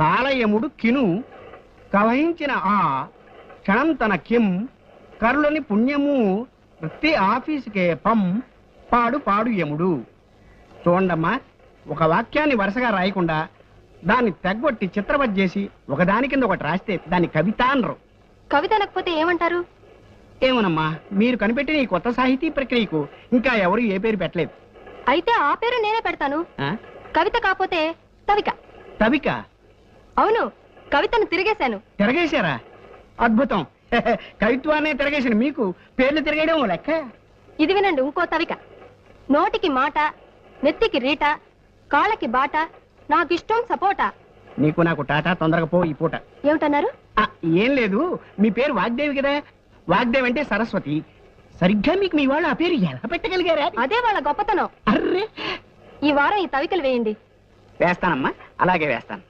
కాలయముడు కిను కవహించిన ఆ క్షణం తన కిం కరులని పుణ్యము వృత్తి ఆఫీసుకే పం పాడు పాడు యముడు. చూడండమ్మా, ఒక వాక్యాన్ని వరుసగా రాయకుండా దాన్ని తెగ్గొట్టి చిత్రవత్ చేసి ఒకదాని కింద ఒకటి రాస్తే దాన్ని కవిత అనరు. కవిత అనకపోతే ఏమంటారు? ఏమోనమ్మా, మీరు కనిపెట్టిన ఈ కొత్త సాహితీ ప్రక్రియకు ఇంకా ఎవరు ఏ పేరు పెట్టలేదు. అయితే ఆ పేరు నేనే పెడతాను. కవిత కాకపోతే తవిక. తవిక? అవును, కవితను తిరిగేశాను. తిరగేశారా? అద్భుతం. కవిత్వాన్ని తిరగేసిన మీకు పేర్లు తిరగేయడం లెక్క. ఇది వినండి, ఇంకో తవిక. నోటికి మాట, నెత్తికి రీట, కాళ్ళకి బాట, నాకిష్టం సపోటా. నీకు నాకు టాటా, తొందరగా పో ఈ పూట. ఏమిటన్నారు? ఏం లేదు, మీ పేరు వాగ్దేవి కదా. వాగ్దేవి అంటే సరస్వతి. సరిగ్గా మీకు మీ వాళ్ళు ఆ పేరు ఎలా పెట్టగలిగారా? అదే వాళ్ళ గొప్పతనం. అర్రే, ఈ వారం ఈ తవికలు వేయండి. వేస్తానమ్మా, అలాగే వేస్తాను.